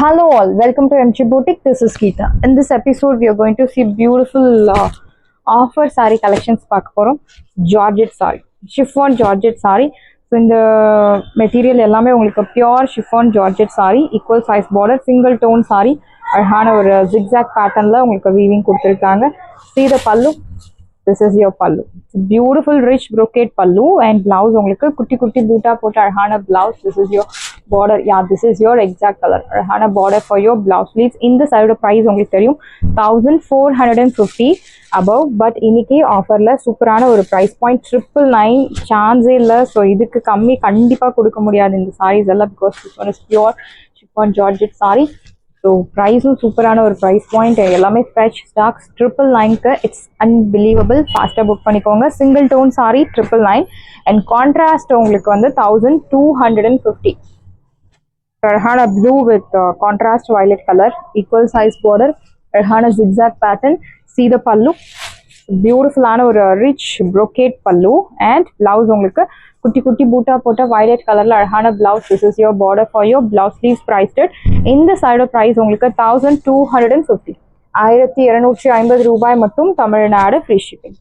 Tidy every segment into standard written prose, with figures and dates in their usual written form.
Hello all, welcome to MG Boutique. This is Geeta. In this episode, we are going to see beautiful offer saree collections. Georgette saree, chiffon Georgette saree. So in the material, ellame ungalku pure chiffon Georgette saree, equal size border, single tone saree. அழகான ஒரு zigzag patternல உங்களுக்கு weaving கொடுத்திருக்காங்க. See the pallu. This is your pallu. Beautiful rich brocade pallu and blouse உங்களுக்கு குட்டி குட்டி பூட்டா போட்ட அழகான blouse. This is your border. Yeah, this is your exact color. அழகான border for your blouse sleeves. இந்த சைடு price உங்களுக்கு தெரியும் 1450 above, but இன்னைக்கு ஆஃபர்ல சூப்பரான ஒரு price point 999 சான்ஸே இல்ல. ஸோ இதுக்கு கம்மி கண்டிப்பா கொடுக்க முடியாது இந்த sarees எல்லாம், because this one is pure chiffon Georgette saree. So ப்ரைஸும் சூப்பரான ஒரு ப்ரைஸ் பாயிண்ட், எல்லாமே ஃப்ரெஷ் ஸ்டாக்ஸ். 999க்கு இட்ஸ் அன்பிலீவபிள். ஃபாஸ்ட்டாக புக் பண்ணிக்கோங்க. Single tone sari 999 and contrast உங்களுக்கு வந்து 1250. அழகான blue with contrast violet colour, equal size border, அழகான zigzag pattern. See the pallu, பியூட்டிஃபுல்லான ஒரு rich brocade pallu and blouse உங்களுக்கு குட்டி குட்டி பூட்டா போட்ட வயலட் கலர்ல அழகான blouse. This is your border for your blouse sleeves. Priced இந்த சைடு பிரைஸ் உங்களுக்கு 1250, 1250 ரூபாய் மட்டும். Tamil Nadu free shipping.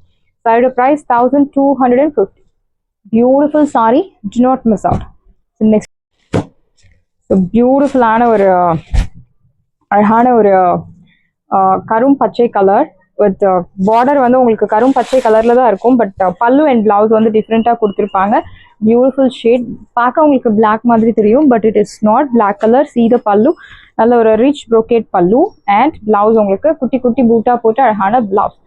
Side price 1250. Beautiful sari, do not miss out. Next பியூட்டிஃபுல்லான ஒரு அழகான ஒரு கரும் பச்சை கலர் வித் பார்டர் வந்து உங்களுக்கு கரும் பச்சை கலர்ல தான் இருக்கும், பட் பல்லு அண்ட் பிளவுஸ் வந்து டிஃப்ரெண்டா கொடுத்துருப்பாங்க. பியூட்டிஃபுல் ஷேட், பார்க்க உங்களுக்கு பிளாக் மாதிரி தெரியும், but it is not black colour. See the pallu, நல்ல ஒரு rich brocade pallu and blouse உங்களுக்கு குட்டி குட்டி பூட்டா போட்டு அழகான பிளவுஸ்.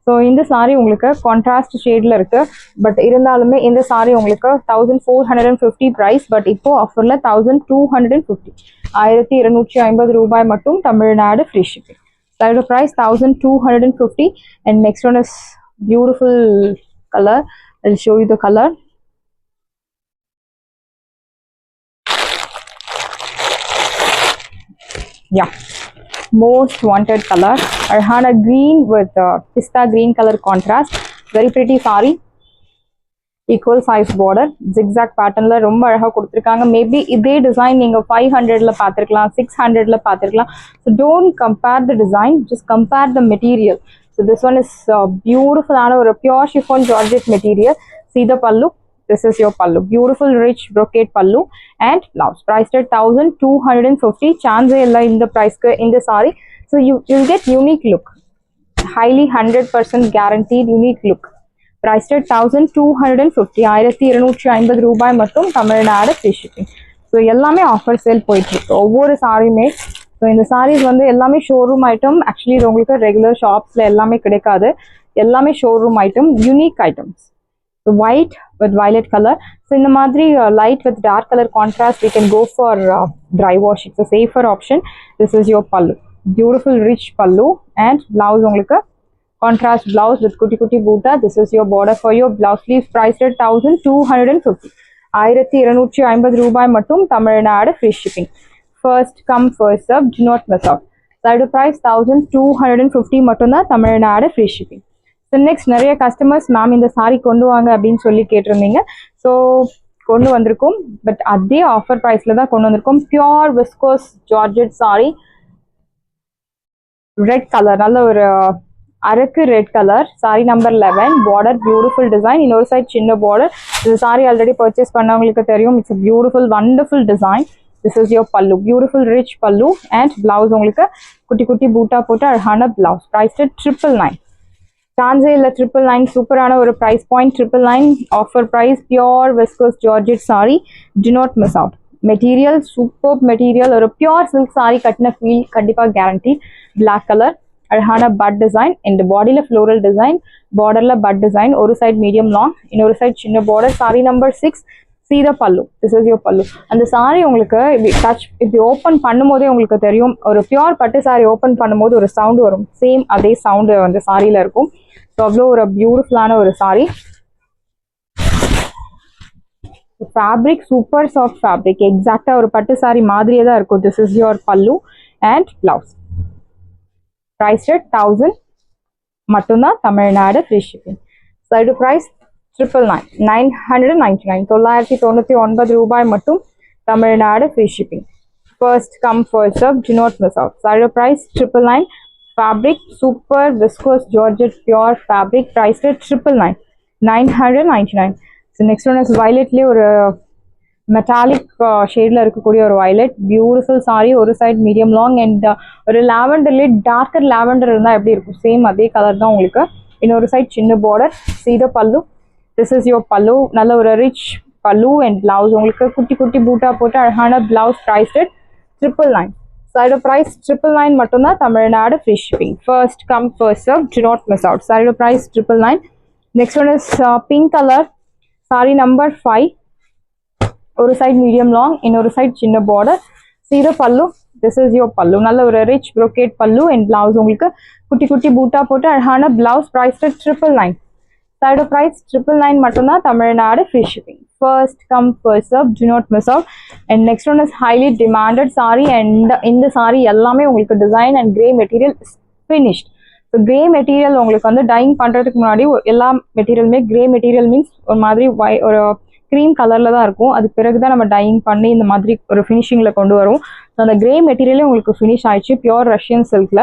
ஸோ இந்த சாரீ உங்களுக்கு கான்ட்ராஸ்ட் ஷேட்ல இருக்கு, பட் இருந்தாலுமே இந்த சாரீ உங்களுக்கு 1450 ப்ரைஸ், பட் இப்போ ஆஃபர்ல 1250, 1250 ரூபாய் மட்டும். Tamil Nadu free shipping. Side of price 1250, and next one is beautiful color. I'll show you the color. Yeah, most wanted color, arhana green with pista green color contrast. Very pretty saree, equal size border, zigzag patternல ரொம்ப அழகா கொடுத்திருக்காங்க. Maybe இதே design நீங்க 500ல பார்த்திருக்கலாம், 600ல பார்த்திருக்கலாம். So don't compare the design, just compare the material. So this one is beautiful ஆன ஒரு pure chiffon Georgette material. See the pallu, this is your pallu, beautiful rich brocade pallu and blouse. Priced at 1250. சான்ஸே இல்லை இந்த பிரைஸ்க்கு இந்த saree. So you'll get unique look, highly 100% guaranteed unique look. Priced at 1250, 1250 ரூபாய் மட்டும். Tamil Nadu free shipping. So எல்லாமே offer sale போயிட்டு இருக்கு ஒவ்வொரு சாரியுமே. ஸோ இந்த சாரீஸ் வந்து எல்லாமே ஷோரூம் ஐட்டம். ஆக்சுவலி இது உங்களுக்கு ரெகுலர் ஷாப்ஸ்ல எல்லாமே கிடைக்காது, எல்லாமே showroom item, unique items. So white with violet colour. So இந்த மாதிரி light with dark colour contrast, we can go for dry wash. It's safer option. This is your pallu, beautiful rich pallu and blouse உங்களுக்கு contrast blouse with kutti kutti boota. This is your border for your blouse sleeves. Priced at 1250, 1250 ரூபாய் மட்டும். Tamil Nadu free shipping. First come first serve, do not miss out. Side price 1250 மட்டும் தான். Tamil Nadu free shipping. So next நிறைய customers ma'am இந்த sorry கொண்டு வாங்க அப்படின்னு சொல்லி கேட்டிருந்தீங்க. ஸோ கொண்டு வந்திருக்கோம், பட் அதே ஆஃபர் ப்ரைஸ்ல தான் கொண்டு வந்திருக்கோம். Pure viscose georgette sari, red colour, நல்ல ஒரு அரக்கு red colour, sari number 11. Border beautiful design, இன்னொரு சைட் சின்ன பார்டர். இந்த சாரி ஆல்ரெடி பர்ச்சேஸ் பண்ணவங்களுக்கு தெரியும். It's beautiful wonderful design. This is your pallu, beautiful rich pallu and blouse உங்களுக்கு குட்டி குட்டி பூட்டா போட்டு அழகான பிளவுஸ். பிரைஸ் 999. சான்ஸே இல்லை 999. சூப்பரான ஒரு price point. 999 offer price. Pure viscose georgette sari, do not miss out. Material super material, ஒரு பியோர் சில்க் சாரி கட்டின ஃபீல் கண்டிப்பாக கேரண்டி. பிளாக் கலர், அழகான பட் டிசைன், இந்த பாடியில ஃப்ளோரல் டிசைன், பார்டர்ல பட் டிசைன், ஒரு சைட் மீடியம் லாங், இன்னொரு சைட் சின்ன border. Sari number 6. See the pallu, this is your pallu. அந்த சாரி உங்களுக்கு இப்படி ஓப்பன் பண்ணும்போதே உங்களுக்கு தெரியும், ஒரு பியோர் பட்டு சாரி ஓப்பன் பண்ணும்போது ஒரு சவுண்ட் வரும், சேம் அதே சவுண்டு அந்த சாரியில இருக்கும். ஸோ அவ்வளோ ஒரு பியூட்டிஃபுல்லான ஒரு sari. Fabric super soft fabric, எக்ஸாக்டா ஒரு பட்டு சாரி மாதிரியே தான் இருக்கும். This is your pallu and blouse. Priced at 1000 மட்டும்தான். Tamil Nadu free shipping. Side price 999, 999 ரூபாய் மட்டும். Tamil Nadu free shipping. First come first serve, do not miss out. Saree price 999. Fabric super viscose georgette pure fabric priced at 999, 999. So next one is violet le or metallic shade la irukkudiya or violet beautiful saree, ஒரு side medium long and ஒரு lavender le darker lavender இருந்தா எப்படி இருக்கும் same அதே colour தான் உங்களுக்கு. இன்னொரு side சின்ன border. See the pallu. This is your pallu. நல்ல ஒரு rich pallu and blouse உங்களுக்கு குட்டி குட்டி பூட்டா போட்டு அழகான blouse priced at 999. Side price 999 மட்டும் தான், Tamil Nadu free shipping. First come first serve, do not miss out. Side price 999. Next one is pink color saree number 5. ஒரு side medium long, இன்னொரு side சின்ன border. See the pallu. This is your pallu. நல்ல ஒரு rich brocade pallu and blouse உங்களுக்கு குட்டி குட்டி பூட்டா போட்டு அழகான blouse priced at 999. Side of price 999 மட்டும் தான், Tamil Nadu free shipping. First come first serve, do not miss out. And next one is highly demanded saree and இந்த saree எல்லாமே உங்களுக்கு design and grey material finished. So grey material உங்களுக்கு வந்து dyeing பண்றதுக்கு முன்னாடி எல்லா மெட்டீரியலுமே grey material means ஒரு மாதிரி ஒரு cream கலர்ல தான் இருக்கும். அது பிறகு தான் நம்ம dyeing பண்ணி இந்த மாதிரி ஒரு finishingல கொண்டு வரோம். So அந்த grey material உங்களுக்கு finish ஆயிடுச்சு pure Russian silkல.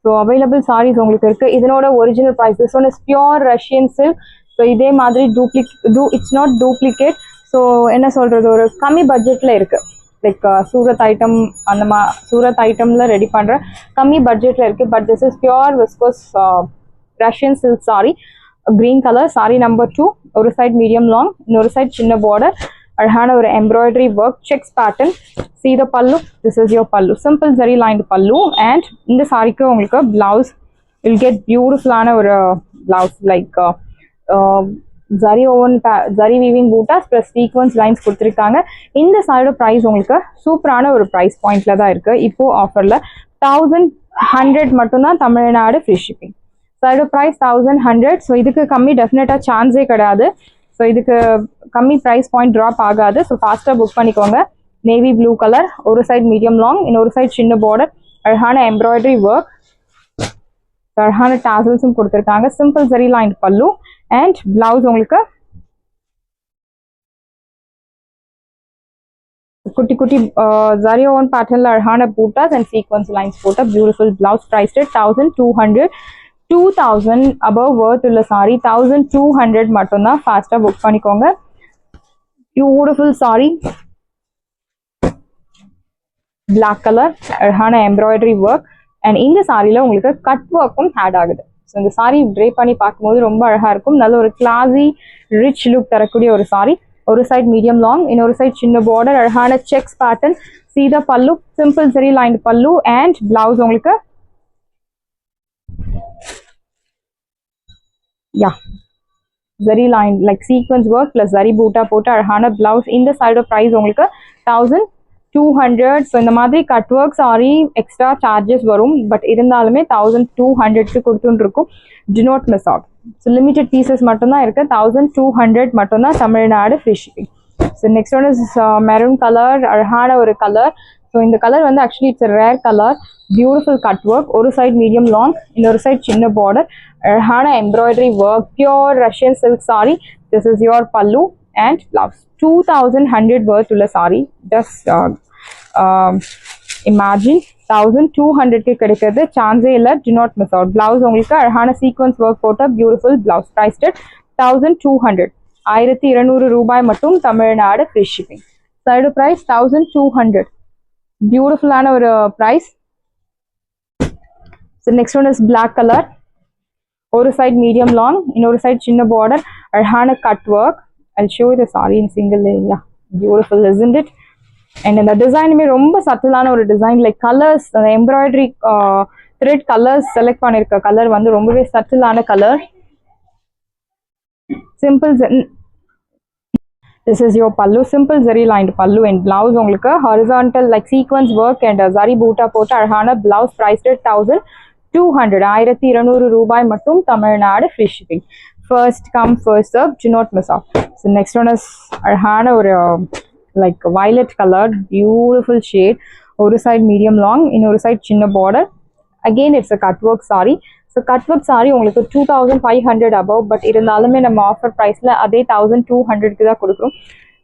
So available sarees உங்களுக்கு இருக்கு. இதனோட original price, this one is pure Russian silk. So இதே மாதிரி it's not duplicate. So என்ன சொல்றது, ஒரு கம்மி பட்ஜெட்ல இருக்கு. லைக் சூரத் ஐட்டம் அந்த சூரத் ஐட்டம்ல ரெடி பண்ற கம்மி பட்ஜெட்ல இருக்கு. But this is pure viscose Russian silk saree. Green color saree number 2. ஒரு side medium long, இன்னொரு side சின்ன border. அழகான ஒரு embroidery work checks pattern. See the pallu. This is your pallu. Simple zari lined pallu and இந்த சாரிக்கு உங்களுக்கு blouse will get beautiful ஆன ஒரு blouse like zari oven zari weaving bootas plus sequence lines கொடுத்திருக்காங்க. இந்த சாரியோட price உங்களுக்கு சூப்பரான ஒரு price pointல தான் இருக்கு. இப்போ ஆஃபர்ல 1100 மட்டும் தான், தமிழ்நாடு free shipping. சாரியோட price 1100. ஸோ இதுக்கு கம்மி டெஃபினட்டா சான்ஸே கிடையாது. ஸோ இதுக்கு கம்மி ப்ரைஸ் பாயிண்ட் ட்ராப் ஆகாது. ஸோ ஃபாஸ்ட்டாக புக் பண்ணிக்கோங்க. நேவி ப்ளூ கலர், ஒரு சைட் மீடியம் லாங், இன்னொரு சைட் சின்ன பார்டர், அழகான எம்ப்ராய்டரி ஒர்க், அழகான டாசல்ஸும் கொடுத்துருக்காங்க. சிம்பிள் ஜரி லைன் பல்லு அண்ட் பிளவுஸ் உங்களுக்கு குட்டி குட்டி ஜரி ஓன் பேட்டர்ன்ல அழகான பூட்டாஸ் அண்ட் சீக்வன்ஸ் லைன்ஸ் போட்ட beautiful blouse priced 1200. 2000 above worth உள்ள சாரி 1200 மட்டும் தான். ஃபாஸ்டா புக் பண்ணிக்கோங்க. பியூட்டிஃபுல் சாரி, பிளாக் கலர், அழகான எம்ப்ராய்டரி ஒர்க் அண்ட் இந்த சாரியில உங்களுக்கு கட் ஒர்க்கும் ஆட் ஆகுது. ஸோ இந்த சாரி ட்ரே பண்ணி பார்க்கும்போது ரொம்ப அழகா இருக்கும். நல்ல ஒரு கிளாஸி ரிச் லுக் தரக்கூடிய ஒரு சாரி. ஒரு சைட் மீடியம் லாங், இன்னொரு சைட் சின்ன பார்டர், அழகான செக்ஸ் பேட்டர்ன். சீதா பல்லு, சிம்பிள் ஜரி லைன் பல்லு அண்ட் பிளவுஸ் உங்களுக்கு zari line like sequence work plus zari boota போட்டு அழகான blouse. இந்த சைடு price உங்களுக்கு 1200. ஸோ இந்த மாதிரி cut work sorry extra charges வரும். பட் இருந்தாலுமே 1200க்கு கொடுத்துட்டு இருக்கும். do not miss out. So limited pieces மட்டும்தான் இருக்கு. 1200 மட்டும்தான், Tamil Nadu free shipping. So next one is maroon colour, அழகான ஒரு கலர். ஸோ இந்த கலர் வந்து actually it's rare colour. Beautiful cut work, ஒரு சைட் மீடியம் லாங், இன்னொரு சைட் சின்ன பார்டர், அழகான embroidery work, pure Russian silk sorry. This is your pallu and blouse. 2100 worth உள்ள sari. Just imagine 1200க்கு கிடைக்கிறது சான்ஸே இல்லை. Do not miss out. Blouse உங்களுக்கு அழகான சீக்வன்ஸ் ஒர்க் போட்ட பியூட்டிஃபுல் பிளவுஸ் ப்ரைஸ்ட் 1200. 1200 ரூபாய் மட்டும், Tamil Nadu free shipping. Side price 1200. பியூட்டிஃபுல்லான ஒரு price. So next one is black colour. ஒரு சைட் மீடியம் லாங், இன்னொரு சைட் சின்ன பார்டர், அழகான cut work. I'll show you the saree in single layer. Beautiful, isn't it? And இந்த டிசைனுமே ரொம்ப சட்டிலான ஒரு டிசைன். லைக் கலர்ஸ், அந்த எம்ப்ராய்டரி த்ரெட் கலர்ஸ் செலக்ட் பண்ணிருக்க கலர் வந்து ரொம்பவே சட்டிலான colour. Simple. This is your pallu, simple zari lined pallu and blouse உங்களுக்கு horizontal like sequence work and zari boota போட்டு அழகான blouse priced at 1200. 1200 ரூபாய் மட்டும், Tamil Nadu free shipping. First come first serve, do not miss out. So next one is அழகான ஒரு like violet color, beautiful shade. ஒரு side medium long, இன்னொரு side சின்ன border. Again it's a cut work saree. So cut work saree உங்களுக்கு 2500 above, but இருந்தாலுமே நம்ம offer ப்ரைஸில் அதே 1200க்கு தான் கொடுக்குறோம்.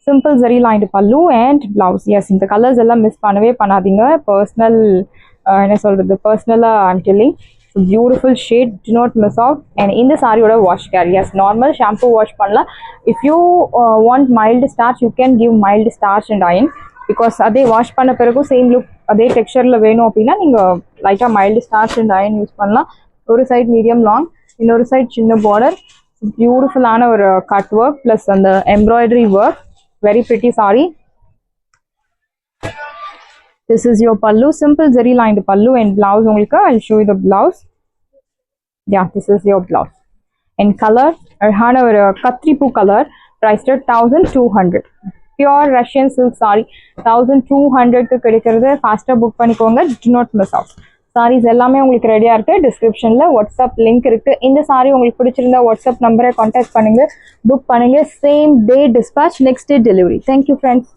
simple zari lined pallu and blouse. Yes, இந்த கலர்ஸ் எல்லாம் மிஸ் பண்ணவே பண்ணாதீங்க. பர்சனல் என்ன சொல்றது, பர்சனலாக I'm telling. So beautiful shade, do not miss out. And இந்த சாரியோட wash care, yes, normal shampoo wash பண்ணலாம். If you want mild starch, you can give mild starch and iron. Because அதே wash பண்ண பிறகு same look அதே டெக்ஸ்சரில் வேணும் அப்படின்னா நீங்கள் லைட்டாக mild starch and iron use பண்ணலாம். ஒரு சைட் மீடியம் லாங், இன்னொரு சைட் சின்ன பார்டர், பியூட்டிஃபுல்லான ஒரு கட் ஒர்க் ப்ளஸ் அந்த embroidery work, very pretty sari. This is your pallu, simple zari lined pallu and blouse உங்களுக்கு I show you the blouse. Yeah, this is your blouse. And colour அழகான ஒரு கத்திரிப்பூ colour, priced 1200. Pure Russian silk sari 1200க்கு கிடைக்கிறது. ஃபாஸ்ட்டாக book பண்ணிக்கோங்க, do not miss out. Saris எல்லாமே உங்களுக்கு ரெடியாக இருக்குது. டிஸ்கிரிப்ஷனில் வாட்ஸ்அப் லிங்க் இருக்குது. இந்த சாரி உங்களுக்கு பிடிச்சிருந்தா வாட்ஸ்அப் நம்பரை கான்டாக்ட் பண்ணுங்கள், புக் பண்ணுங்கள். Same day dispatch, next day delivery. Thank you friends.